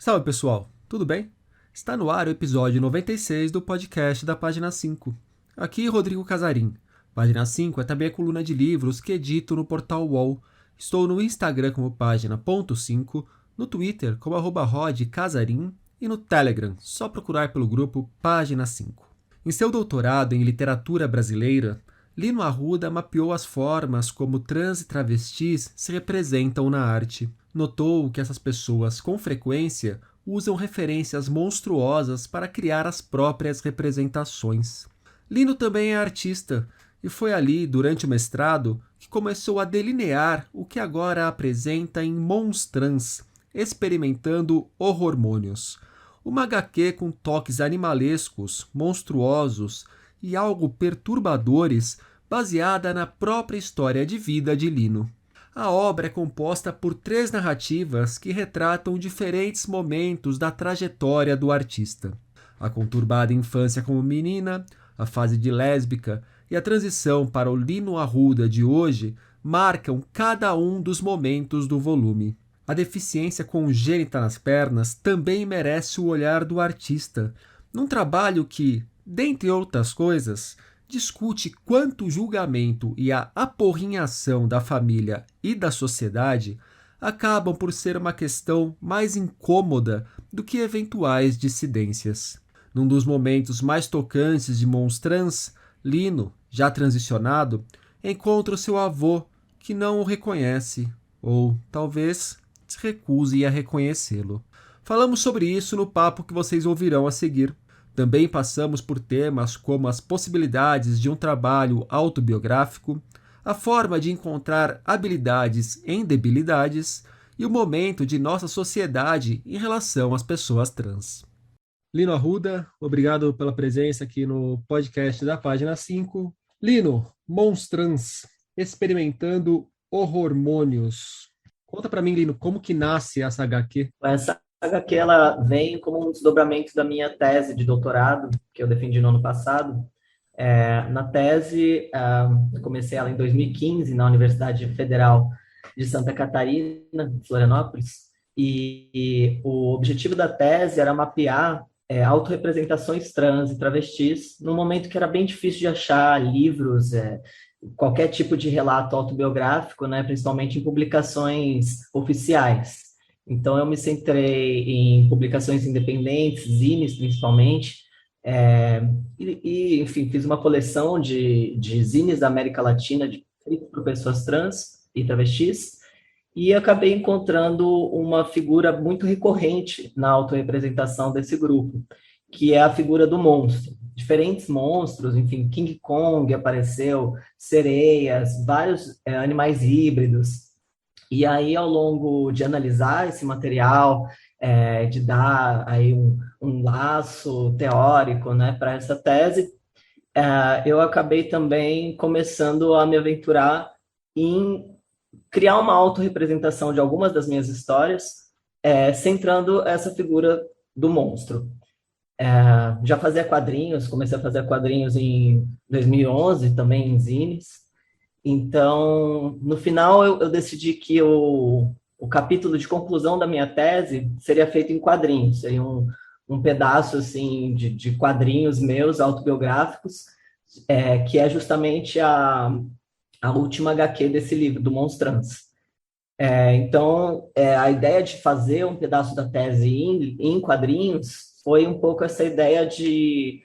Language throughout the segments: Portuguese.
Salve pessoal, tudo bem? Está no ar o episódio 96 do podcast da Página 5. Aqui Rodrigo Casarim. Página 5 é também a coluna de livros que edito no portal UOL. Estou no Instagram como página.5, no Twitter como @rodcasarim e no Telegram, só procurar pelo grupo Página 5. Em seu doutorado em literatura brasileira, Lino Arruda mapeou as formas como trans e travestis se representam na arte. Notou que essas pessoas, com frequência, usam referências monstruosas para criar as próprias representações. Lino também é artista, e foi ali, durante o mestrado, que começou a delinear o que agora apresenta em Monstrans, experimentando hormônios. Uma HQ com toques animalescos, monstruosos e algo perturbadores, baseada na própria história de vida de Lino. A obra é composta por 3 narrativas que retratam diferentes momentos da trajetória do artista. A conturbada infância como menina, a fase de lésbica e a transição para o Lino Arruda de hoje marcam cada um dos momentos do volume. A deficiência congênita nas pernas também merece o olhar do artista, num trabalho que, dentre outras coisas, discute quanto o julgamento e a aporrinhação da família e da sociedade acabam por ser uma questão mais incômoda do que eventuais dissidências. Num dos momentos mais tocantes de Monstrans, Lino, já transicionado, encontra o seu avô, que não o reconhece, ou talvez se recuse a reconhecê-lo. Falamos sobre isso no papo que vocês ouvirão a seguir. Também passamos por temas como as possibilidades de um trabalho autobiográfico, a forma de encontrar habilidades em debilidades e o momento de nossa sociedade em relação às pessoas trans. Lino Arruda, obrigado pela presença aqui no podcast da Página 5. Lino, Monstrans, experimentando hormônios. Conta pra mim, Lino, como que nasce essa HQ? Essa HQ ela vem como um desdobramento da minha tese de doutorado, que eu defendi no ano passado. Na tese, eu comecei ela em 2015 na Universidade Federal de Santa Catarina, Florianópolis, e o objetivo da tese era mapear autorrepresentações trans e travestis, num momento que era bem difícil de achar livros, qualquer tipo de relato autobiográfico, né, principalmente em publicações oficiais. Então, eu me centrei em publicações independentes, zines principalmente, enfim, fiz uma coleção de zines da América Latina feitos por pessoas trans e travestis, e acabei encontrando uma figura muito recorrente na autorrepresentação desse grupo, que é a figura do monstro. Diferentes monstros, enfim, King Kong apareceu, sereias, vários animais híbridos. E aí, ao longo de analisar esse material, de dar aí um laço teórico, né, para essa tese, eu acabei também começando a me aventurar em criar uma autorrepresentação de algumas das minhas histórias, centrando essa figura do monstro. Já fazia quadrinhos, comecei a fazer quadrinhos em 2011, também em zines. Então, no final, eu decidi que o capítulo de conclusão da minha tese seria feito em quadrinhos, seria um pedaço assim, de quadrinhos meus, autobiográficos, que é justamente a última HQ desse livro, do Monstrans. Então, a ideia de fazer um pedaço da tese em quadrinhos foi um pouco essa ideia de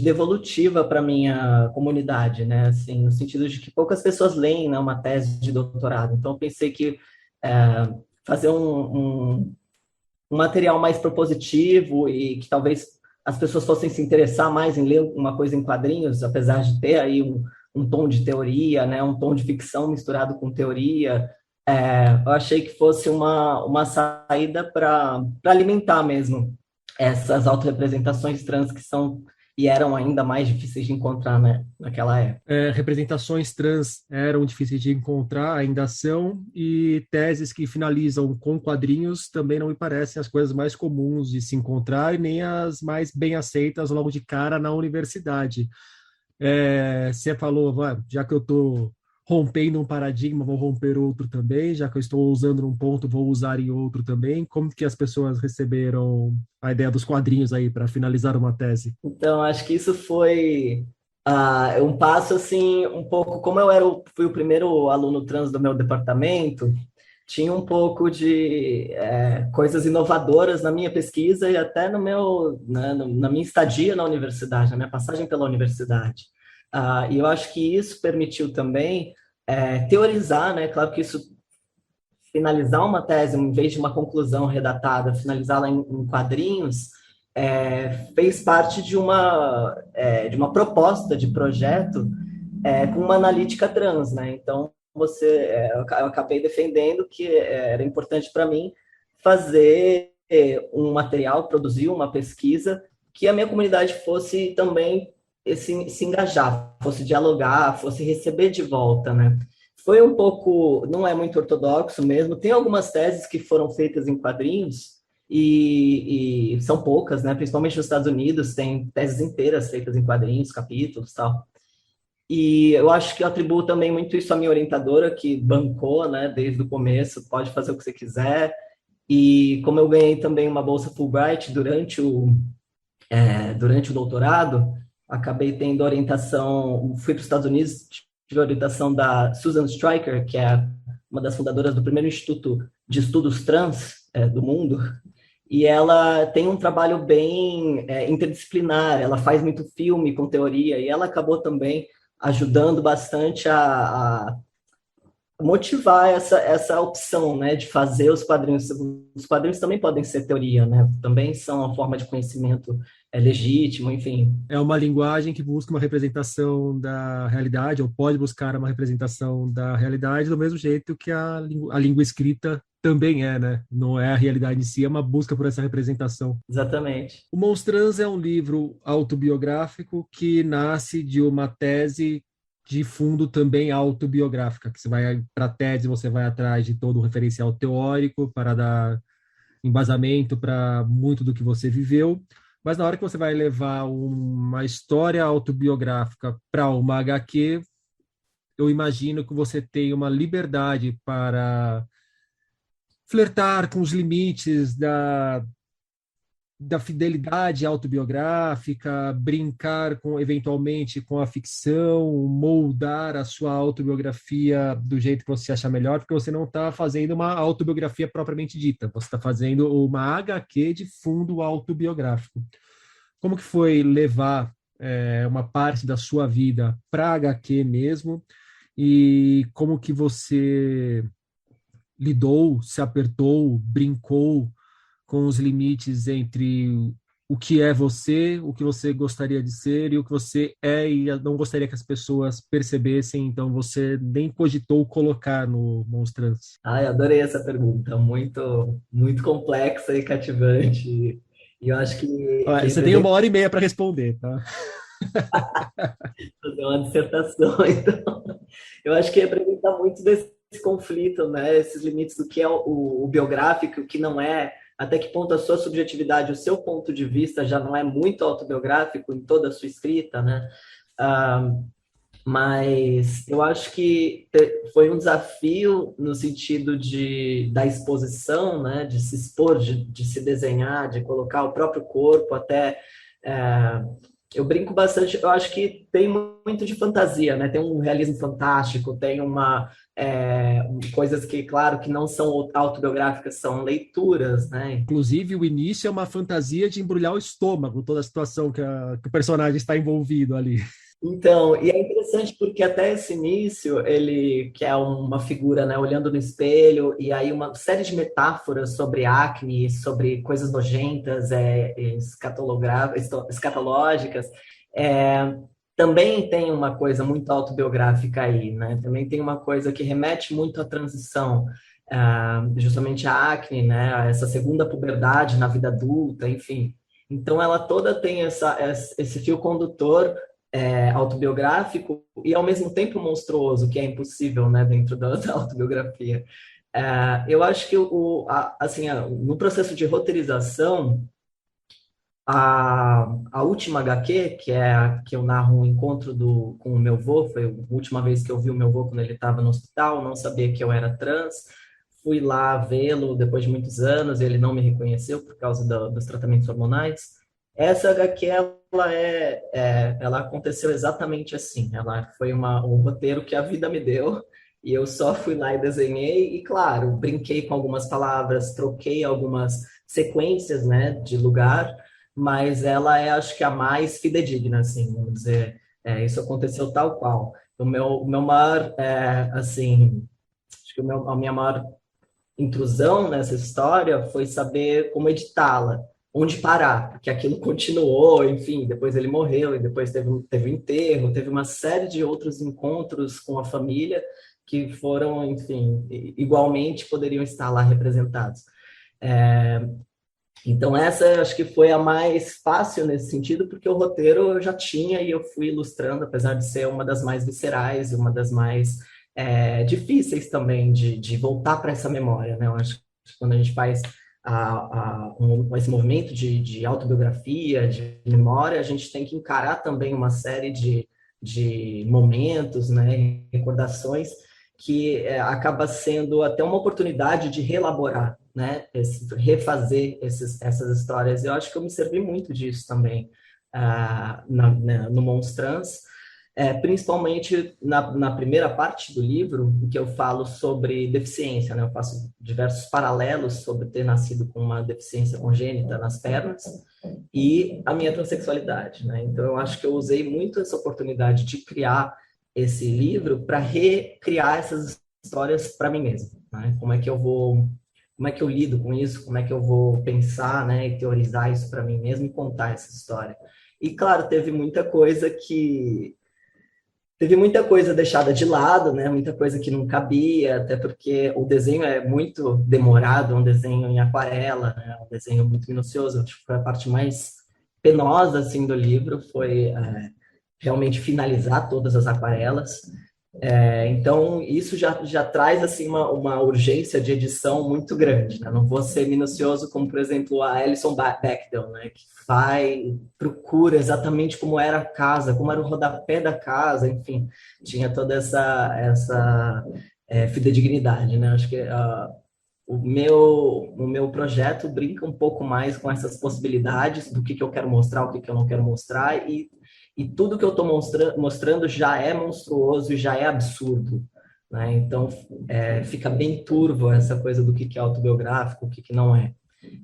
devolutiva para a minha comunidade, né? Assim, no sentido de que poucas pessoas leem, né, uma tese de doutorado. Então, eu pensei que fazer um material mais propositivo e que talvez as pessoas fossem se interessar mais em ler uma coisa em quadrinhos, apesar de ter aí um tom de teoria, né, um tom de ficção misturado com teoria. Eu achei que fosse uma saída para alimentar mesmo essas autorrepresentações trans que são e eram ainda mais difíceis de encontrar, né, naquela época. Representações trans eram difíceis de encontrar, ainda são, e teses que finalizam com quadrinhos também não me parecem as coisas mais comuns de se encontrar e nem as mais bem aceitas logo de cara na universidade. Você falou, já que eu estou rompendo um paradigma, vou romper outro também, já que eu estou usando num ponto, vou usar em outro também. Como que as pessoas receberam a ideia dos quadrinhos aí para finalizar uma tese? Então, acho que isso foi um passo assim, um pouco, como fui o primeiro aluno trans do meu departamento, tinha um pouco de coisas inovadoras na minha pesquisa e até no meu, né, na minha estadia na universidade, na minha passagem pela universidade. E eu acho que isso permitiu também teorizar, né? Claro que isso, finalizar uma tese, em vez de uma conclusão redatada, finalizá-la em quadrinhos, fez parte de uma proposta de projeto com uma analítica trans, né? Então, eu acabei defendendo que era importante para mim fazer um material, produzir uma pesquisa que a minha comunidade fosse também se engajar, fosse dialogar, fosse receber de volta, né? Foi um pouco, não é muito ortodoxo mesmo. Tem algumas teses que foram feitas em quadrinhos e são poucas, né? Principalmente nos Estados Unidos, tem teses inteiras feitas em quadrinhos, capítulos, tal. E eu acho que eu atribuo também muito isso à minha orientadora, que bancou, né, desde o começo, pode fazer o que você quiser. E como eu ganhei também uma bolsa Fulbright durante o doutorado, acabei tendo orientação, fui para os Estados Unidos, tive a orientação da Susan Stryker, que é uma das fundadoras do primeiro Instituto de Estudos Trans do mundo, e ela tem um trabalho bem interdisciplinar, ela faz muito filme com teoria, e ela acabou também ajudando bastante a motivar essa opção, né, de fazer os quadrinhos. Os quadrinhos também podem ser teoria, né, também são uma forma de conhecimento legítimo, enfim. É uma linguagem que busca uma representação da realidade, ou pode buscar uma representação da realidade, do mesmo jeito que a língua escrita também é, né? Não é a realidade em si, é uma busca por essa representação. Exatamente. O Monstrança é um livro autobiográfico que nasce de uma tese de fundo também autobiográfica, que você vai para a tese, você vai atrás de todo o referencial teórico para dar embasamento para muito do que você viveu, mas na hora que você vai levar uma história autobiográfica para uma HQ, eu imagino que você tem uma liberdade para flertar com os limites da fidelidade autobiográfica, brincar com eventualmente com a ficção, moldar a sua autobiografia do jeito que você achar melhor, porque você não está fazendo uma autobiografia propriamente dita, você está fazendo uma HQ de fundo autobiográfico. Como que foi levar uma parte da sua vida para HQ mesmo e como que você lidou, se apertou, brincou com os limites entre o que é você, o que você gostaria de ser e o que você é e não gostaria que as pessoas percebessem, então você nem cogitou colocar no Monstrança. Ai, adorei essa pergunta, muito, muito complexa e cativante. E eu acho que Olha, você tem representa 1 hora e meia para responder, tá? fazer uma dissertação, então. Eu acho que representa muito desse conflito, né? Esses limites do que é o biográfico, o que não é, até que ponto a sua subjetividade, o seu ponto de vista já não é muito autobiográfico em toda a sua escrita, né? Ah, mas eu acho que foi um desafio no sentido da exposição, né? De se expor, de se desenhar, de colocar o próprio corpo até. é, eu brinco bastante, eu acho que tem muito de fantasia, né? Tem um realismo fantástico, tem coisas que, claro, que não são autobiográficas, são leituras, né? Inclusive, o início é uma fantasia de embrulhar o estômago, toda a situação que o personagem está envolvido ali. Então, e é interessante porque até esse início, ele, que é uma figura, né, olhando no espelho, e aí uma série de metáforas sobre acne, sobre coisas nojentas, escatológicas, é, também tem uma coisa muito autobiográfica aí, né? Também tem uma coisa que remete muito à transição, justamente à acne, né? A essa segunda puberdade na vida adulta, enfim. Então, ela toda tem esse fio condutor autobiográfico e ao mesmo tempo monstruoso, que é impossível, né, dentro da autobiografia. Eu acho que assim, no processo de roteirização, A última HQ, que é a que eu narro um encontro com o meu avô, foi a última vez que eu vi o meu avô quando ele estava no hospital, não sabia que eu era trans, fui lá vê-lo depois de muitos anos, ele não me reconheceu por causa dos tratamentos hormonais. Essa HQ, ela aconteceu exatamente assim, ela foi um roteiro que a vida me deu, e eu só fui lá e desenhei, e claro, brinquei com algumas palavras, troquei algumas sequências, né, de lugar, mas ela é, acho que, a mais fidedigna, assim, vamos dizer, isso aconteceu tal qual. O meu maior, assim, acho que a minha maior intrusão nessa história foi saber como editá-la, onde parar, porque aquilo continuou, enfim, depois ele morreu, e depois teve um enterro, teve uma série de outros encontros com a família que foram, enfim, igualmente poderiam estar lá representados. É, então, essa acho que foi a mais fácil nesse sentido, porque o roteiro eu já tinha e eu fui ilustrando, apesar de ser uma das mais viscerais e uma das mais difíceis também de voltar para essa memória, né? Eu acho que quando a gente faz esse movimento de autobiografia, de memória, a gente tem que encarar também uma série de momentos, né, recordações, que acaba sendo até uma oportunidade de reelaborar, né, refazer essas histórias. Eu acho que eu me servi muito disso também no Monstrans, principalmente na primeira parte do livro, em que eu falo sobre deficiência, né? Eu faço diversos paralelos sobre ter nascido com uma deficiência congênita nas pernas e a minha transexualidade, né? Então, eu acho que eu usei muito essa oportunidade de criar esse livro para recriar essas histórias para mim mesmo, né? Como é que eu lido com isso? Como é que eu vou pensar, né, e teorizar isso para mim mesmo e contar essa história? E claro, teve muita coisa deixada de lado, né? Muita coisa que não cabia, até porque o desenho é muito demorado, é um desenho em aquarela, né? Um desenho muito minucioso. Acho que foi a parte mais penosa assim do livro, foi realmente finalizar todas as aquarelas. Então, isso já traz assim uma urgência de edição muito grande, né? Não vou ser minucioso como, por exemplo, a Alison Bechdel, né? Que procura exatamente como era a casa, como era o rodapé da casa, enfim, tinha toda essa fidedignidade, né? Acho que o meu projeto brinca um pouco mais com essas possibilidades do que eu quero mostrar, o que eu não quero mostrar, e tudo que eu estou mostrando já é monstruoso e já é absurdo, né? Então, fica bem turvo essa coisa do que é autobiográfico, o que não é.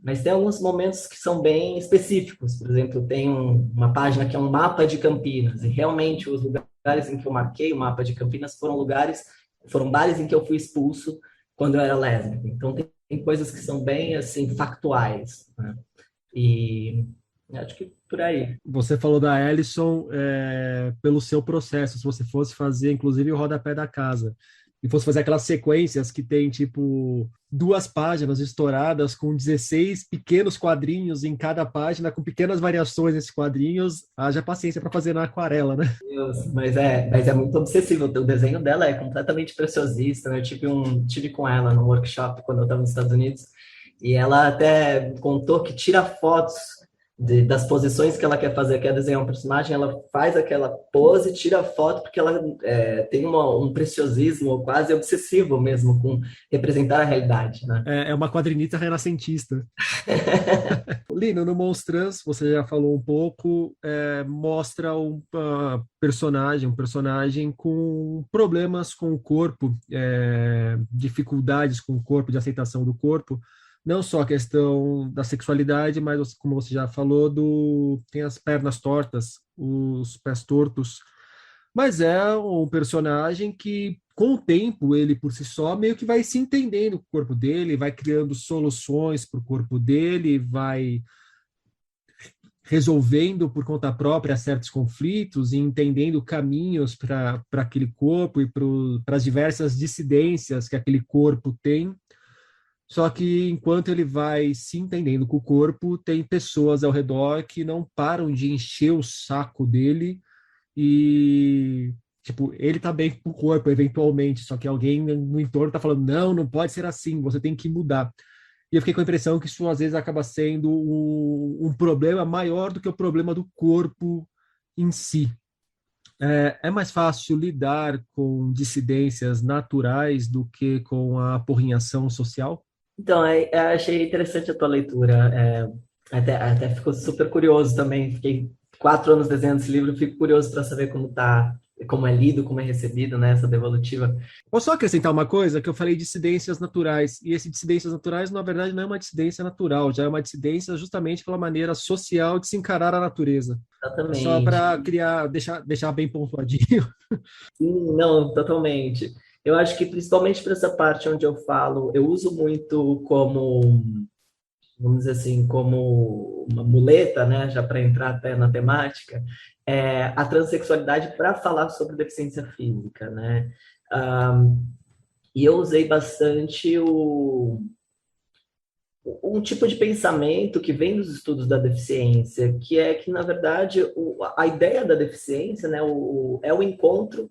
Mas tem alguns momentos que são bem específicos. Por exemplo, tem uma página que é um mapa de Campinas, e realmente os lugares em que eu marquei o mapa de Campinas foram bares em que eu fui expulso quando eu era lésbica. Então, tem coisas que são bem, assim, factuais, né? E acho que por aí. Você falou da Ellison pelo seu processo, se você fosse fazer, inclusive, o rodapé da casa, e fosse fazer aquelas sequências que tem, tipo, 2 páginas estouradas com 16 pequenos quadrinhos em cada página, com pequenas variações nesses quadrinhos, haja paciência para fazer na aquarela, né? Deus, mas é muito obsessivo. O desenho dela é completamente preciosista, né? Eu tive com ela no workshop quando eu estava nos Estados Unidos, e ela até contou que tira fotos das posições que ela quer desenhar um personagem, ela faz aquela pose, tira foto, porque ela tem um preciosismo quase obsessivo mesmo com representar a realidade, né? É uma quadrinista renascentista. Lino, no Monstrans, você já falou um pouco, mostra um personagem com problemas com o corpo, dificuldades com o corpo, de aceitação do corpo, não só a questão da sexualidade, mas, como você já falou, tem as pernas tortas, os pés tortos, mas é um personagem que, com o tempo, ele por si só meio que vai se entendendo com o corpo dele, vai criando soluções para o corpo dele, vai resolvendo por conta própria certos conflitos e entendendo caminhos para aquele corpo e para as diversas dissidências que aquele corpo tem. Só que enquanto ele vai se entendendo com o corpo, tem pessoas ao redor que não param de encher o saco dele e, tipo, ele tá bem com o corpo eventualmente, só que alguém no entorno tá falando, não, não pode ser assim, você tem que mudar. E eu fiquei com a impressão que isso às vezes acaba sendo um problema maior do que o problema do corpo em si. É mais fácil lidar com dissidências naturais do que com a apurrinhação social? Então, eu achei interessante a tua leitura. Até ficou super curioso também. Fiquei 4 anos desenhando esse livro, fico curioso para saber como tá, como é lido, como é recebido, né, essa devolutiva. Posso só acrescentar uma coisa, que eu falei dissidências naturais, e esse dissidências naturais, na verdade, não é uma dissidência natural, já é uma dissidência justamente pela maneira social de se encarar a natureza. É só Exatamente. para deixar bem pontuadinho. Sim, não, totalmente. Eu acho que principalmente para essa parte onde eu falo, eu uso muito como, vamos dizer assim, como uma muleta, né, já para entrar até na temática, a transexualidade para falar sobre deficiência física, né? Ah, e eu usei bastante um tipo de pensamento que vem dos estudos da deficiência, que é que, na verdade, a ideia da deficiência, né, é o encontro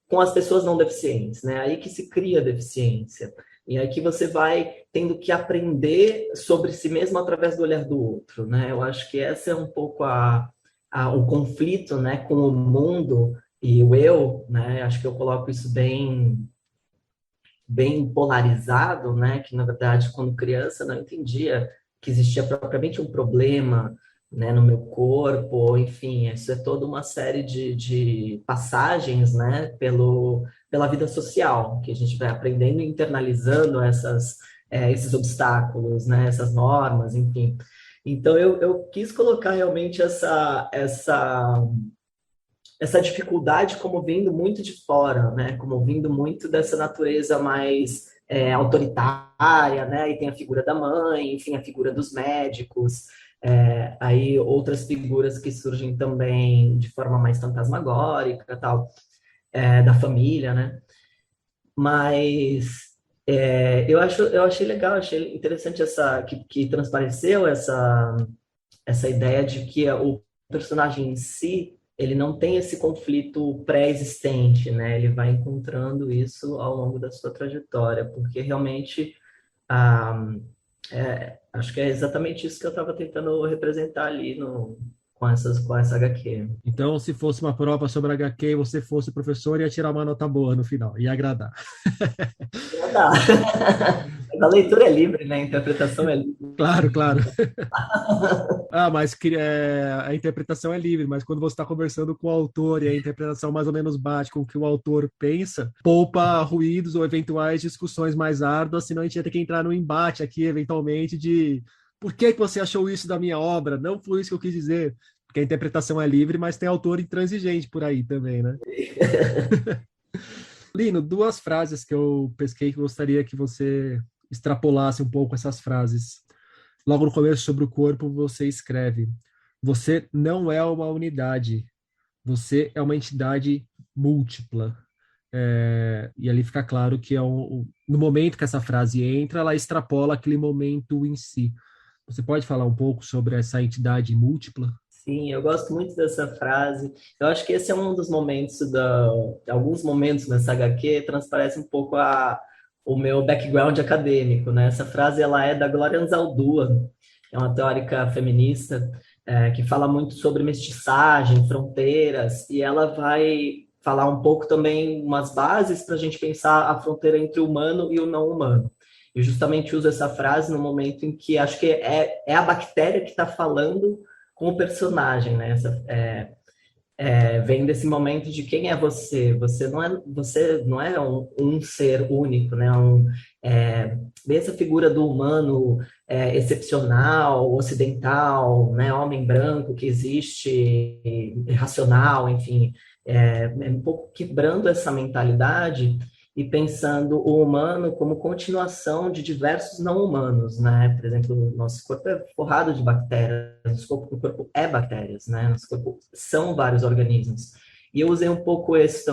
com as pessoas não deficientes, né? Aí que se cria a deficiência. E aí que você vai tendo que aprender sobre si mesmo através do olhar do outro, né? Eu acho que essa é um pouco o conflito, né, com o mundo e o eu, né? Acho que eu coloco isso bem polarizado, né? Que na verdade, quando criança, não entendia que existia propriamente um problema, né, no meu corpo, ou enfim, isso é toda uma série de passagens, né, pela vida social, que a gente vai aprendendo e internalizando esses obstáculos, né, essas normas, enfim. Então, eu quis colocar realmente essa dificuldade como vindo muito de fora, né? Como vindo muito dessa natureza mais autoritária, né? E tem a figura da mãe, enfim, a figura dos médicos, aí outras figuras que surgem também de forma mais fantasmagórica, tal, da família, né? Mas eu achei legal, achei interessante que transpareceu essa ideia de que o personagem em si, ele não tem esse conflito pré-existente, né? Ele vai encontrando isso ao longo da sua trajetória, porque realmente ah, acho que é exatamente isso que eu estava tentando representar ali com essa HQ. Então, se fosse uma prova sobre HQ e você fosse professor, ia tirar uma nota boa no final, ia agradar. Não dá. A leitura é livre, né? A interpretação é livre. Claro, claro. Ah, mas a interpretação é livre, mas quando você está conversando com o autor e a interpretação mais ou menos bate com o que o autor pensa, poupa ruídos ou eventuais discussões mais árduas, senão a gente ia ter que entrar no embate aqui, eventualmente, de por que que você achou isso da minha obra? Não foi isso que eu quis dizer. Porque a interpretação é livre, mas tem autor intransigente por aí também, né? Lino, duas frases que eu pesquei que eu gostaria que você extrapolasse um pouco essas frases. Logo no começo, sobre o corpo, você escreve: você não é uma unidade, você é uma entidade múltipla. E ali fica claro que no momento que essa frase entra, ela extrapola aquele momento em si. Você pode falar um pouco sobre essa entidade múltipla? Sim, eu gosto muito dessa frase. Eu acho que esse é um dos momentos alguns momentos nessa HQ transparece um pouco o meu background acadêmico, né? Essa frase ela é da Glória Anzaldúa, é uma teórica feminista que fala muito sobre mestiçagem, fronteiras, e ela vai falar um pouco também umas bases para a gente pensar a fronteira entre o humano e o não humano. Eu justamente uso essa frase no momento em que acho que é a bactéria que está falando com o personagem, né? Vem desse momento de quem é você. Você não é um ser único, né? Vem essa figura do humano excepcional, ocidental, né? Homem branco que existe, irracional, enfim. É um pouco quebrando essa mentalidade e pensando o humano como continuação de diversos não humanos, né? Por exemplo, nosso corpo é forrado de bactérias, o corpo é bactérias, né? Nosso corpo são vários organismos. E eu usei um pouco essa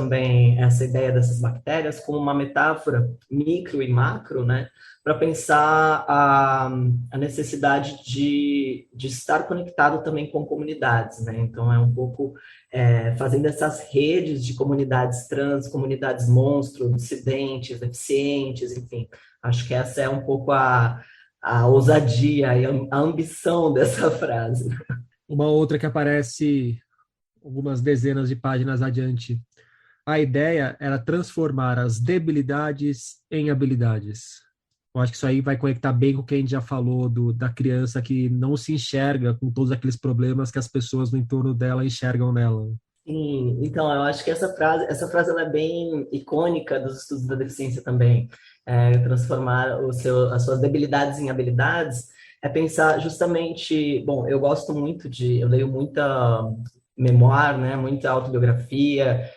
ideia dessas bactérias como uma metáfora micro e macro, né? Para pensar a necessidade de estar conectado também com comunidades, né? Então, é um pouco fazendo essas redes de comunidades trans, comunidades monstro, dissidentes, deficientes, enfim. Acho que essa é um pouco a ousadia e a ambição dessa frase. Uma outra que aparece algumas dezenas de páginas adiante. A ideia era transformar as debilidades em habilidades. Eu acho que isso aí vai conectar bem com o que a gente já falou da criança que não se enxerga com todos aqueles problemas que as pessoas no entorno dela enxergam nela. Sim, então eu acho que essa frase ela é bem icônica dos estudos da deficiência também. Transformar as suas debilidades em habilidades é pensar justamente, bom, eu leio muita memoir, né, muita autobiografia,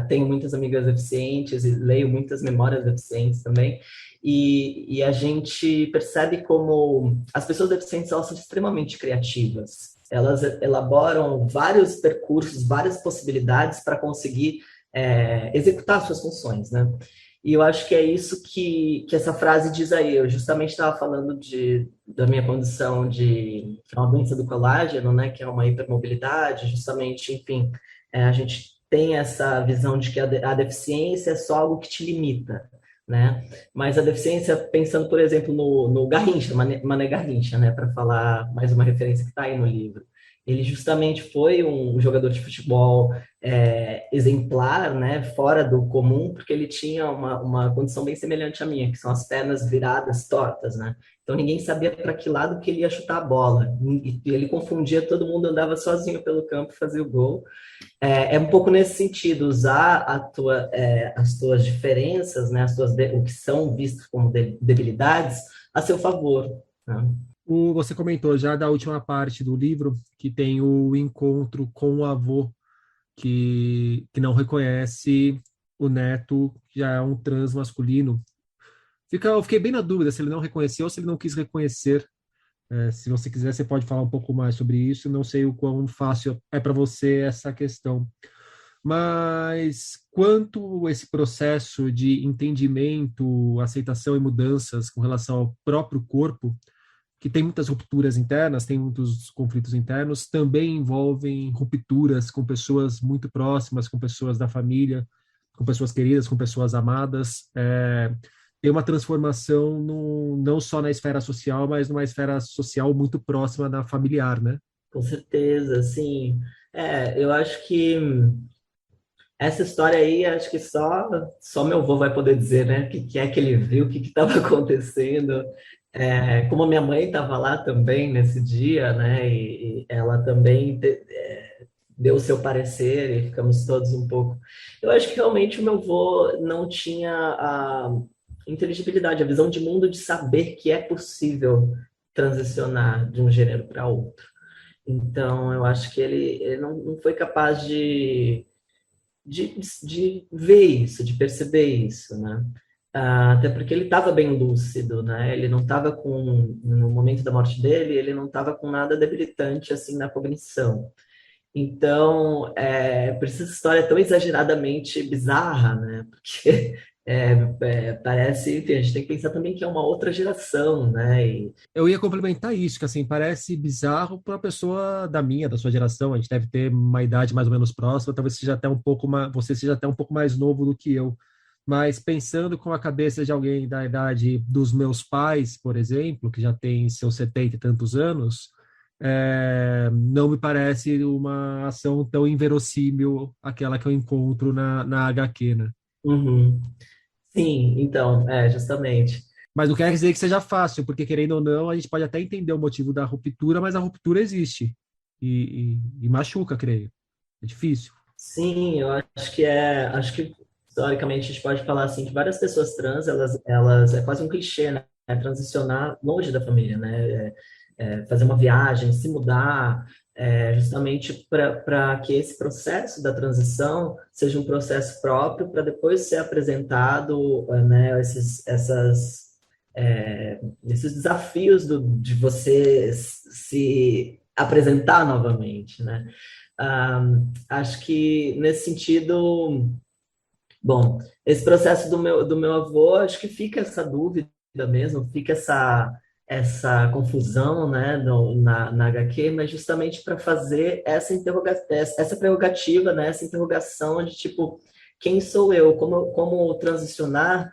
tenho muitas amigas deficientes e leio muitas memórias deficientes também. E a gente percebe como as pessoas deficientes elas são extremamente criativas. Elas elaboram vários percursos, várias possibilidades para conseguir executar suas funções, né? E eu acho que é isso que essa frase diz aí. Eu justamente estava falando da minha condição de uma doença do colágeno, né? Que é uma hipermobilidade, justamente, enfim, a gente tem essa visão de que a deficiência é só algo que te limita, né? Mas a deficiência, pensando, por exemplo, no Garrincha, Mané Garrincha, né? Para falar mais uma referência que está aí no livro. Ele justamente foi um jogador de futebol exemplar, né? Fora do comum, porque ele tinha uma condição bem semelhante à minha, que são as pernas viradas, tortas, né? Então ninguém sabia para que lado que ele ia chutar a bola. E ele confundia, todo mundo andava sozinho pelo campo e fazia o gol. É um pouco nesse sentido, usar as tuas diferenças, né, o que são vistos como debilidades, a seu favor. Né? Você comentou já da última parte do livro, que tem o encontro com o avô, que não reconhece o neto, que já é um trans masculino. Eu fiquei bem na dúvida se ele não reconheceu ou se ele não quis reconhecer. Se você quiser, você pode falar um pouco mais sobre isso. Não sei o quão fácil é para você essa questão. Mas quanto esse processo de entendimento, aceitação e mudanças com relação ao próprio corpo, que tem muitas rupturas internas, tem muitos conflitos internos, também envolvem rupturas com pessoas muito próximas, com pessoas da família, com pessoas queridas, com pessoas amadas. Tem uma transformação não só na esfera social, mas numa esfera social muito próxima da familiar, né? Com certeza, sim. Eu acho que essa história aí, acho que só meu avô vai poder dizer, né? O que é que ele viu, o que estava acontecendo. Como a minha mãe estava lá também nesse dia, né? E ela também deu o seu parecer e ficamos todos um pouco. Eu acho que realmente o meu avô não tinha a inteligibilidade, a visão de mundo de saber que é possível transicionar de um gênero para outro. Então, eu acho que ele não foi capaz de ver isso, de perceber isso, né? Até porque ele estava bem lúcido, né? Ele não estava no momento da morte dele, ele não estava com nada debilitante assim na cognição. Então, por isso essa história é tão exageradamente bizarra, né? Porque parece, enfim, a gente tem que pensar também que é uma outra geração, né? Eu ia complementar isso, que assim, parece bizarro para uma pessoa da sua geração, a gente deve ter uma idade mais ou menos próxima, talvez seja até um pouco mais, você seja até um pouco mais novo do que eu, mas pensando com a cabeça de alguém da idade dos meus pais, por exemplo, que já tem seus 70 e tantos anos, não me parece uma ação tão inverossímil aquela que eu encontro na HQ, né? Uhum. Sim, então, justamente. Mas não quer dizer que seja fácil, porque querendo ou não, a gente pode até entender o motivo da ruptura, mas a ruptura existe e machuca, creio. É difícil. Sim, eu acho que historicamente a gente pode falar assim que várias pessoas trans, elas é quase um clichê, né? Transicionar longe da família, né? Fazer uma viagem, se mudar, justamente para que esse processo da transição seja um processo próprio para depois ser apresentado, né? Esses desafios de você se apresentar novamente, né? Acho que nesse sentido, bom, esse processo do meu avô, acho que fica essa dúvida mesmo, fica essa confusão, né, na HQ, mas justamente para fazer essa prerrogativa, né, essa interrogação de tipo, quem sou eu? Como transicionar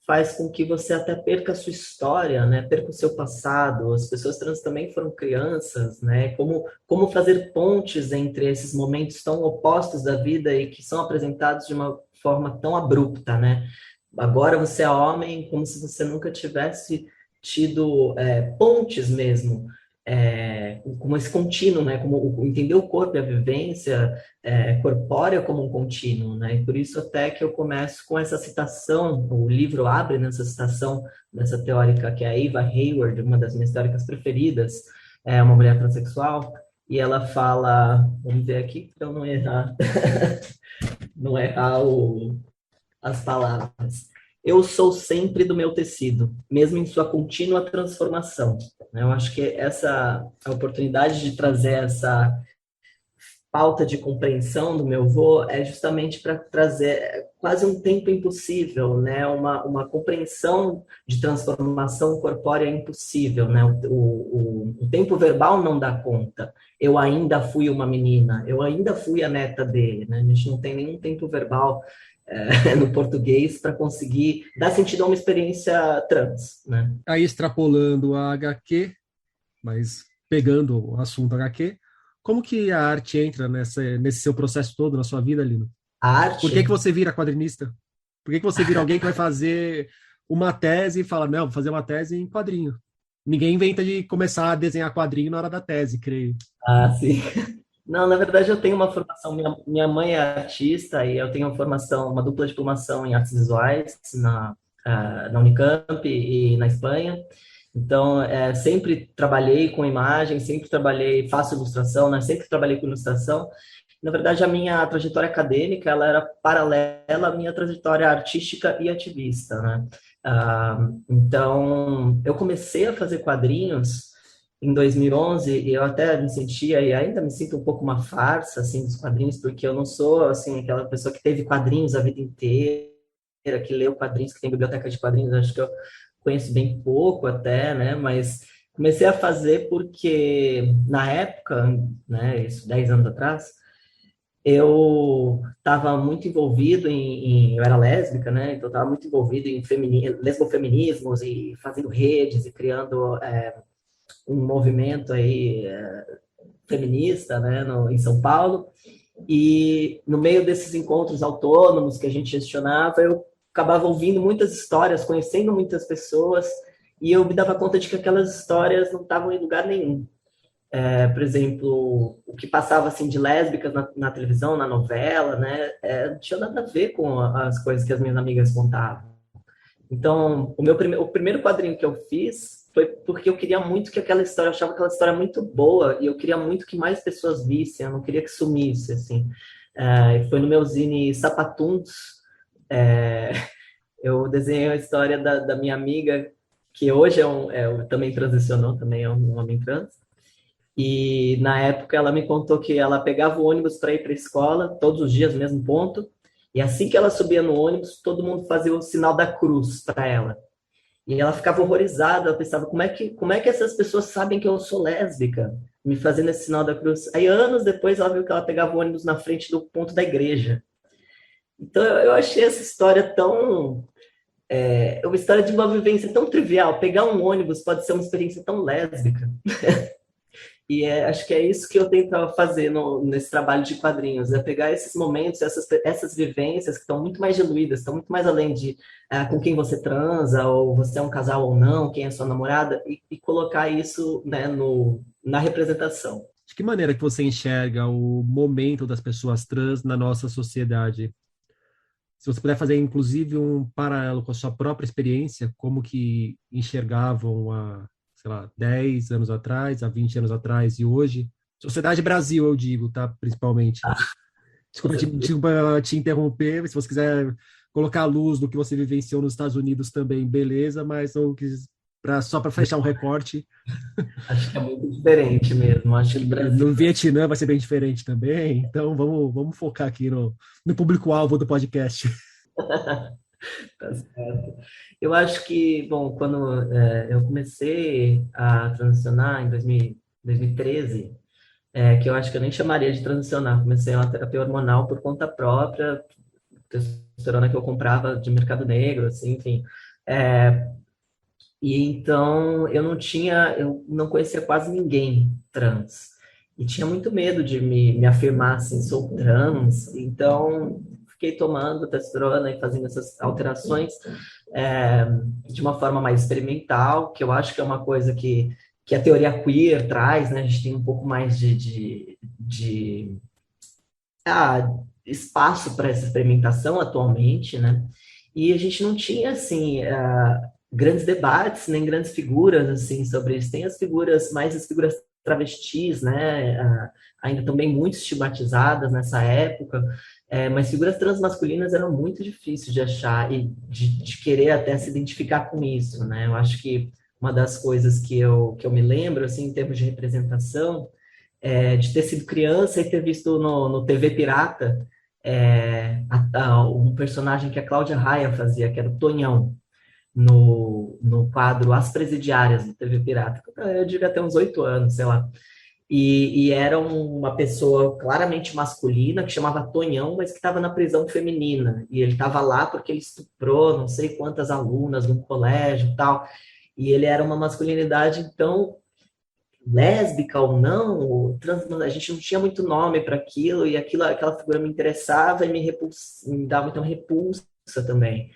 faz com que você até perca a sua história, né? Perca o seu passado. As pessoas trans também foram crianças, né? Como fazer pontes entre esses momentos tão opostos da vida e que são apresentados de uma forma tão abrupta, né? Agora você é homem, como se você nunca tivesse tido pontes mesmo, como esse contínuo, né? Como entender o corpo e a vivência corpórea como um contínuo, né? E por isso até que eu começo com essa citação, o livro abre nessa citação dessa teórica que é a Eva Hayward, uma das minhas teóricas preferidas, é uma mulher transexual, e ela fala, vamos ver aqui para eu não errar, não errar as palavras. Eu sou sempre do meu tecido, mesmo em sua contínua transformação. Eu acho que essa a oportunidade de trazer essa falta de compreensão do meu avô é justamente para trazer quase um tempo impossível, né? Uma compreensão de transformação corpórea impossível, né? O tempo verbal não dá conta. Eu ainda fui uma menina, eu ainda fui a neta dele, né? A gente não tem nenhum tempo verbal no português para conseguir dar sentido a uma experiência trans, né? Aí, extrapolando a HQ, mas pegando o assunto HQ, como que a arte entra nesse seu processo todo, na sua vida, Lino? A Por que arte, que você vira quadrinista? Por que que você vira alguém que vai fazer uma tese e fala, não, vou fazer uma tese em quadrinho? Ninguém inventa de começar a desenhar quadrinho na hora da tese, creio. sim. Não, na verdade eu tenho uma formação, minha mãe é artista e eu tenho uma formação, uma dupla diplomação em artes visuais na Unicamp e na Espanha. Então, sempre trabalhei com imagem, sempre trabalhei, faço ilustração, né? Sempre trabalhei com ilustração. Na verdade, a minha trajetória acadêmica, ela era paralela à minha trajetória artística e ativista, né? Então, eu comecei a fazer quadrinhos em 2011 e eu até me sentia, e ainda me sinto um pouco uma farsa, assim, dos quadrinhos, porque eu não sou, assim, aquela pessoa que teve quadrinhos a vida inteira, que leu quadrinhos, que tem biblioteca de quadrinhos, acho que eu conheço bem pouco até, né, mas comecei a fazer porque, na época, né, isso 10 anos atrás, eu estava muito envolvido eu era lésbica, né, então eu estava muito envolvido em lesbofeminismos e fazendo redes e criando um movimento aí feminista, né, em São Paulo, e no meio desses encontros autônomos que a gente gestionava, eu acabava ouvindo muitas histórias, conhecendo muitas pessoas, e eu me dava conta de que aquelas histórias não estavam em lugar nenhum. Por exemplo, o que passava assim de lésbicas na televisão, na novela, né, não tinha nada a ver com as coisas que as minhas amigas contavam. Então, o primeiro quadrinho que eu fiz foi porque eu queria muito que aquela história, eu achava aquela história muito boa e eu queria muito que mais pessoas vissem, eu não queria que sumisse, assim. Foi no meu zine Sapatuns, eu desenhei a história da minha amiga, que hoje também transicionou, também é um homem trans, e na época ela me contou que ela pegava o ônibus para ir para a escola, todos os dias, mesmo ponto, e assim que ela subia no ônibus, todo mundo fazia o sinal da cruz para ela. E ela ficava horrorizada, ela pensava, como é que essas pessoas sabem que eu sou lésbica? Me fazendo esse sinal da cruz. Aí, anos depois, ela viu que ela pegava o ônibus na frente do ponto da igreja. Então, eu achei essa história tão... uma história de uma vivência tão trivial. Pegar um ônibus pode ser uma experiência tão lésbica. E acho que é isso que eu tento fazer nesse trabalho de quadrinhos, é pegar esses momentos, essas vivências que estão muito mais diluídas, estão muito mais além de com quem você transa, ou você é um casal ou não, quem é sua namorada, e colocar isso, né, na representação. De que maneira que você enxerga o momento das pessoas trans na nossa sociedade? Se você puder fazer, inclusive, um paralelo com a sua própria experiência, como que enxergavam sei lá, 10 anos atrás, há 20 anos atrás e hoje. Sociedade Brasil, eu digo, tá? Principalmente. Desculpa te interromper, se você quiser colocar a luz do que você vivenciou nos Estados Unidos também, beleza, mas eu quis, só para fechar um recorte. Acho que é muito diferente mesmo. Acho que o Brasil... No Vietnã vai ser bem diferente também, então vamos focar aqui no público-alvo do podcast. Tá certo. Eu acho que, bom, quando eu comecei a transicionar em 2013, que eu acho que eu nem chamaria de transicionar, comecei uma terapia hormonal por conta própria, testosterona que eu comprava de mercado negro, assim, enfim, E então eu não conhecia quase ninguém trans. E tinha muito medo de me afirmar assim, sou trans. Então, fiquei tomando testosterona e fazendo essas alterações é, de uma forma mais experimental, que eu acho que é uma coisa que a teoria queer traz, né? A gente tem um pouco mais ah, espaço para essa experimentação atualmente, né? E a gente não tinha, assim, grandes debates, nem grandes figuras, assim, sobre isso. Tem as figuras, mais as figuras travestis, né? Ainda também muito estigmatizadas nessa época, mas figuras transmasculinas eram muito difíceis de achar e de querer até se identificar com isso, né? Eu acho que uma das coisas que eu me lembro, assim, em termos de representação, de ter sido criança e ter visto no TV Pirata um personagem que a Cláudia Raia fazia, que era o Tonhão, no quadro As Presidiárias do TV Pirata. Eu devia ter uns 8 anos, sei lá. E era uma pessoa claramente masculina, que chamava Tonhão, mas que estava na prisão feminina. E ele estava lá porque ele estuprou não sei quantas alunas no colégio e tal. E ele era uma masculinidade, então, lésbica ou não, ou a gente não tinha muito nome para aquilo, e aquela figura me interessava e me dava muita repulsa também.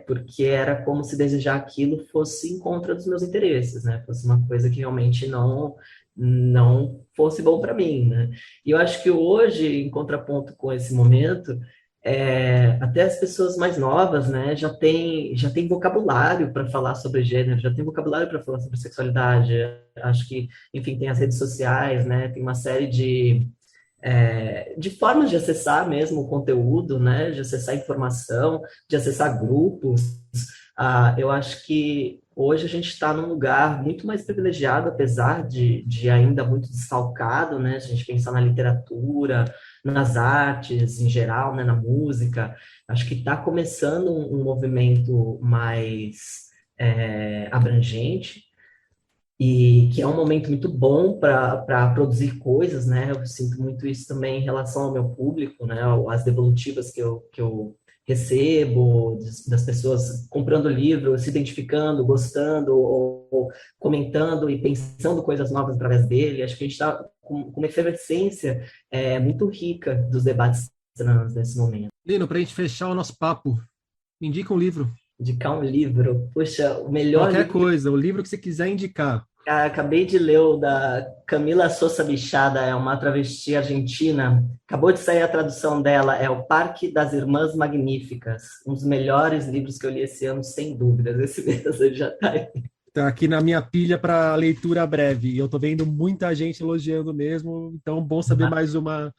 Porque era como se desejar aquilo fosse em contra dos meus interesses, né? Fosse uma coisa que realmente não fosse bom para mim, né? E eu acho que hoje, em contraponto com esse momento, até as pessoas mais novas, né, já tem vocabulário para falar sobre gênero, já tem vocabulário para falar sobre sexualidade. Acho que, enfim, tem as redes sociais, né? Tem uma série de formas de acessar mesmo o conteúdo, né? De acessar informação, de acessar grupos. Eu acho que hoje a gente está num lugar muito mais privilegiado, apesar de ainda muito desfalcado, né? Se a gente pensar na literatura, nas artes em geral, né? Na música, acho que está começando um movimento mais abrangente, e que é um momento muito bom para produzir coisas, né? Eu sinto muito isso também em relação ao meu público, né? As devolutivas que eu recebo das pessoas comprando livro, se identificando, gostando, ou comentando e pensando coisas novas através dele. Acho que a gente está com uma efervescência muito rica dos debates trans nesse momento. Lino, para a gente fechar o nosso papo, me indica um livro. Indicar um livro, puxa, o melhor Qualquer livro. coisa, o livro que você quiser indicar. Acabei de ler o da Camila Sosa Bichada, é uma travesti argentina. Acabou de sair a tradução dela, é O Parque das Irmãs Magníficas. Um dos melhores livros que eu li esse ano, sem dúvidas. Esse mesmo já está aí. Tá aqui na minha pilha para leitura breve. E eu tô vendo muita gente elogiando mesmo, então bom saber mais uma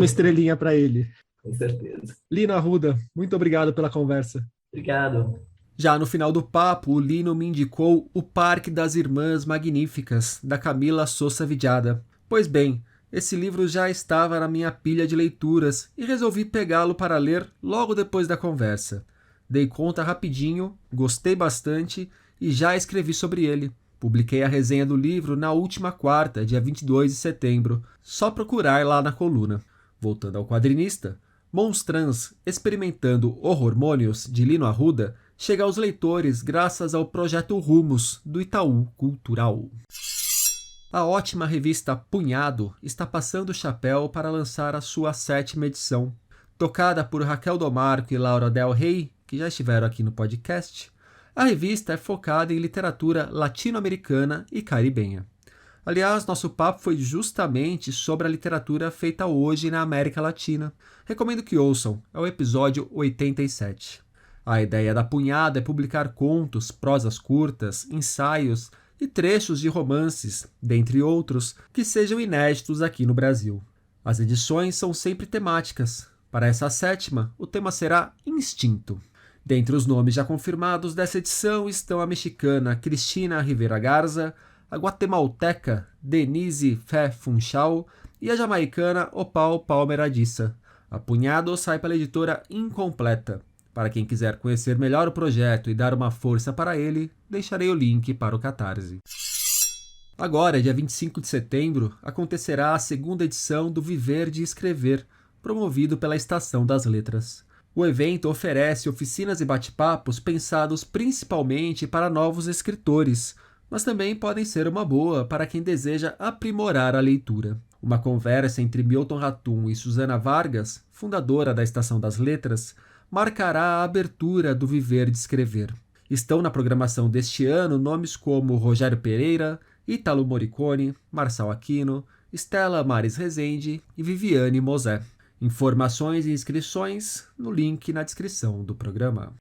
estrelinha para ele. Com certeza. Lino Arruda, muito obrigado pela conversa. Obrigado. Já no final do papo, o Lino me indicou O Parque das Irmãs Magníficas, da Camila Sosa Vidiada. Pois bem, esse livro já estava na minha pilha de leituras e resolvi pegá-lo para ler logo depois da conversa. Dei conta rapidinho, gostei bastante e já escrevi sobre ele. Publiquei a resenha do livro na última quarta, dia 22 de setembro. Só procurar lá na coluna. Voltando ao quadrinista, Monstrans, experimentando hormônios de Lino Arruda, chega aos leitores graças ao projeto Rumos, do Itaú Cultural. A ótima revista Punhado está passando o chapéu para lançar a sua 7ª edição. Tocada por Raquel Domarco e Laura Del Rey, que já estiveram aqui no podcast, a revista é focada em literatura latino-americana e caribenha. Aliás, nosso papo foi justamente sobre a literatura feita hoje na América Latina. Recomendo que ouçam, é o episódio 87. A ideia da Punhado é publicar contos, prosas curtas, ensaios e trechos de romances, dentre outros, que sejam inéditos aqui no Brasil. As edições são sempre temáticas. Para essa 7ª, o tema será instinto. Dentre os nomes já confirmados dessa edição estão a mexicana Cristina Rivera Garza, a guatemalteca Denise Fé Funchal e a jamaicana Opal Palmer Adissa. A Punhado sai pela editora Incompleta. Para quem quiser conhecer melhor o projeto e dar uma força para ele, deixarei o link para o Catarse. Agora, dia 25 de setembro, acontecerá a 2ª edição do Viver de Escrever, promovido pela Estação das Letras. O evento oferece oficinas e bate-papos pensados principalmente para novos escritores, mas também podem ser uma boa para quem deseja aprimorar a leitura. Uma conversa entre Milton Ratum e Susana Vargas, fundadora da Estação das Letras, marcará a abertura do Viver de Escrever. Estão na programação deste ano nomes como Rogério Pereira, Ítalo Morricone, Marçal Aquino, Stella Maris Rezende e Viviane Mosé. Informações e inscrições no link na descrição do programa.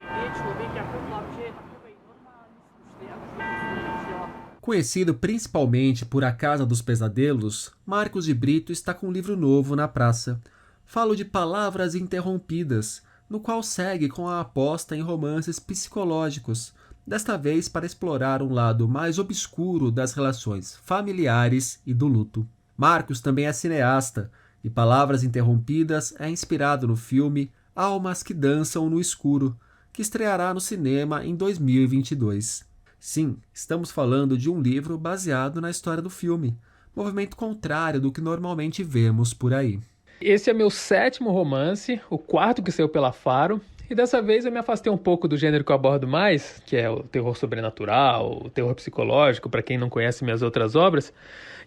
Conhecido principalmente por A Casa dos Pesadelos, Marcos de Brito está com um livro novo na praça. Falo de Palavras Interrompidas, no qual segue com a aposta em romances psicológicos, desta vez para explorar um lado mais obscuro das relações familiares e do luto. Marcos também é cineasta, e Palavras Interrompidas é inspirado no filme Almas que Dançam no Escuro, que estreará no cinema em 2022. Sim, estamos falando de um livro baseado na história do filme, movimento contrário do que normalmente vemos por aí. Esse é meu 7º romance, o 4º que saiu pela Faro, e dessa vez eu me afastei um pouco do gênero que eu abordo mais, que é o terror sobrenatural, o terror psicológico, para quem não conhece minhas outras obras,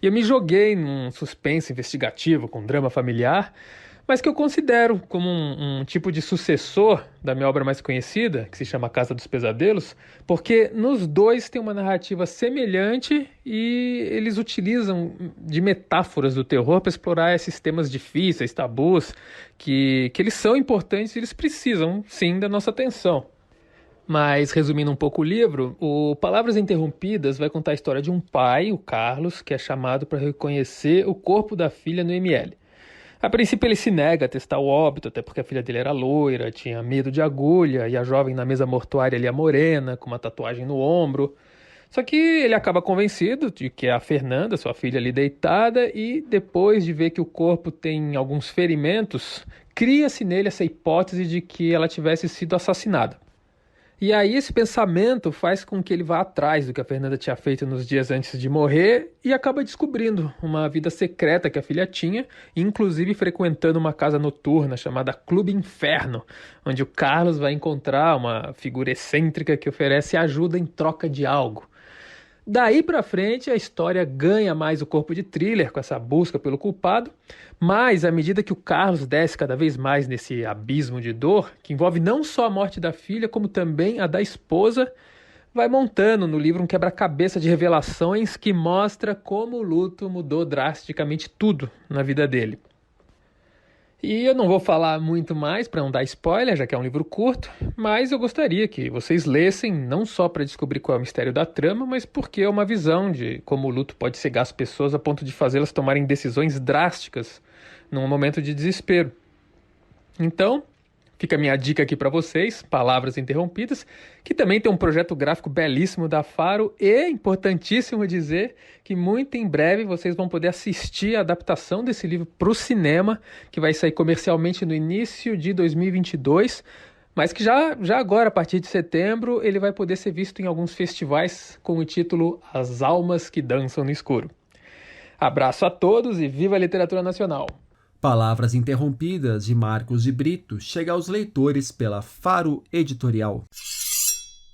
e eu me joguei num suspense investigativo com drama familiar, mas que eu considero como um tipo de sucessor da minha obra mais conhecida, que se chama A Casa dos Pesadelos, porque nos dois tem uma narrativa semelhante e eles utilizam de metáforas do terror para explorar esses temas difíceis, tabus, que eles são importantes e eles precisam, sim, da nossa atenção. Mas, resumindo um pouco o livro, o Palavras Interrompidas vai contar a história de um pai, o Carlos, que é chamado para reconhecer o corpo da filha no IML. A princípio ele se nega a testar o óbito, até porque a filha dele era loira, tinha medo de agulha, e a jovem na mesa mortuária ali é morena, com uma tatuagem no ombro. Só que ele acaba convencido de que é a Fernanda, sua filha ali deitada, e depois de ver que o corpo tem alguns ferimentos, cria-se nele essa hipótese de que ela tivesse sido assassinada. E aí esse pensamento faz com que ele vá atrás do que a Fernanda tinha feito nos dias antes de morrer e acaba descobrindo uma vida secreta que a filha tinha, inclusive frequentando uma casa noturna chamada Clube Inferno, onde o Carlos vai encontrar uma figura excêntrica que oferece ajuda em troca de algo. Daí pra frente a história ganha mais o corpo de thriller com essa busca pelo culpado, mas à medida que o Carlos desce cada vez mais nesse abismo de dor, que envolve não só a morte da filha, como também a da esposa, vai montando no livro um quebra-cabeça de revelações que mostra como o luto mudou drasticamente tudo na vida dele. E eu não vou falar muito mais para não dar spoiler, já que é um livro curto, mas eu gostaria que vocês lessem, não só para descobrir qual é o mistério da trama, mas porque é uma visão de como o luto pode cegar as pessoas a ponto de fazê-las tomarem decisões drásticas num momento de desespero. Então, fica a minha dica aqui para vocês, Palavras Interrompidas, que também tem um projeto gráfico belíssimo da Faro e é importantíssimo dizer que muito em breve vocês vão poder assistir a adaptação desse livro para o cinema, que vai sair comercialmente no início de 2022, mas que já agora, a partir de setembro, ele vai poder ser visto em alguns festivais com o título As Almas que Dançam no Escuro. Abraço a todos e viva a literatura nacional! Palavras Interrompidas, de Marcos de Brito, chega aos leitores pela Faro Editorial.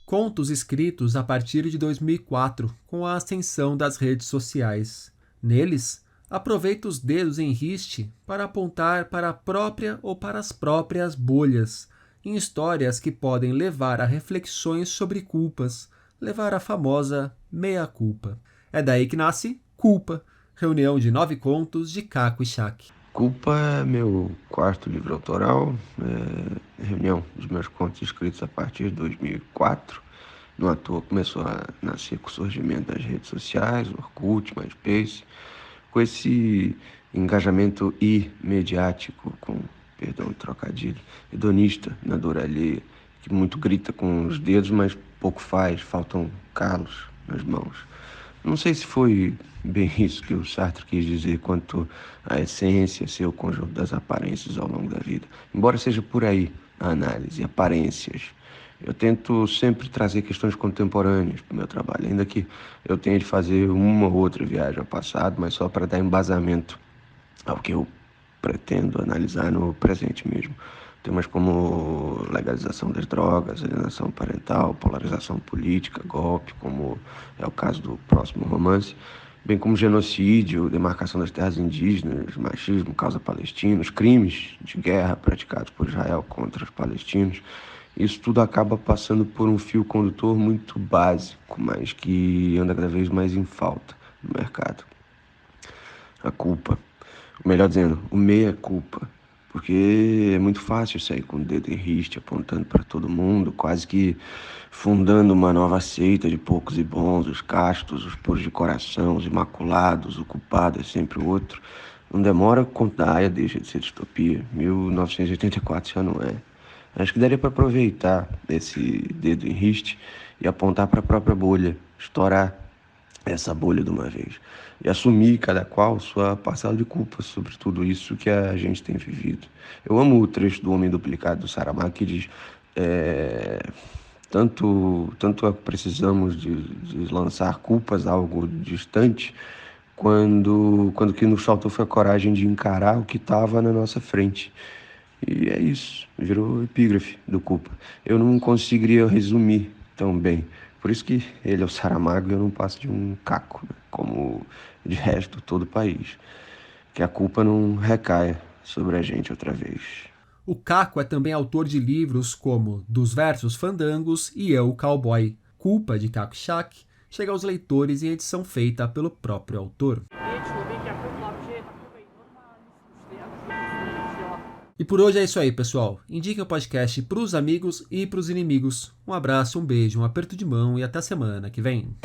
Contos escritos a partir de 2004, com a ascensão das redes sociais. Neles, aproveita os dedos em riste para apontar para a própria ou para as próprias bolhas, em histórias que podem levar a reflexões sobre culpas, levar a famosa meia-culpa. É daí que nasce Culpa, reunião de 9 contos de Caco e Chac. Culpa é meu 4º livro autoral, reunião dos meus contos escritos a partir de 2004. Não à toa começou a nascer com o surgimento das redes sociais, Orkut, MySpace, com esse engajamento imediático, com, perdão, trocadilho, hedonista na dor alheia, que muito grita com os dedos, mas pouco faz, faltam calos nas mãos. Não sei se foi bem isso que o Sartre quis dizer quanto à essência ser o conjunto das aparências ao longo da vida. Embora seja por aí a análise, aparências. Eu tento sempre trazer questões contemporâneas para o meu trabalho, ainda que eu tenha de fazer uma ou outra viagem ao passado, mas só para dar embasamento ao que eu pretendo analisar no presente mesmo. Temas como legalização das drogas, alienação parental, polarização política, golpe, como é o caso do próximo romance, bem como genocídio, demarcação das terras indígenas, machismo, causa palestina, os crimes de guerra praticados por Israel contra os palestinos. Isso tudo acaba passando por um fio condutor muito básico, mas que anda cada vez mais em falta no mercado. A culpa, ou melhor dizendo, o meia-culpa. Porque é muito fácil sair com o dedo em riste, apontando para todo mundo, quase que fundando uma nova seita de poucos e bons, os castos, os puros de coração, os imaculados, o culpado é sempre o outro. Não demora quando a Haia deixa de ser distopia. 1984 já não é. Acho que daria para aproveitar esse dedo em riste e apontar para a própria bolha, estourar essa bolha de uma vez e assumir cada qual sua parcela de culpa sobre tudo isso que a gente tem vivido. Eu amo o trecho do Homem Duplicado do Saramago que diz tanto precisamos de lançar culpas a algo distante quando que nos faltou foi a coragem de encarar o que estava na nossa frente. E é isso, virou epígrafe do Culpa. Eu não conseguiria resumir tão bem. Por isso que ele é o Saramago e eu não passo de um caco, né? Como de resto todo o país. Que a culpa não recaia sobre a gente outra vez. O Caco é também autor de livros como Dos Versos Fandangos e Eu, Cowboy. Culpa, de Caco Schack, chega aos leitores em edição feita pelo próprio autor. E por hoje é isso aí, pessoal. Indiquem o podcast pros amigos e pros inimigos. Um abraço, um beijo, um aperto de mão e até a semana que vem.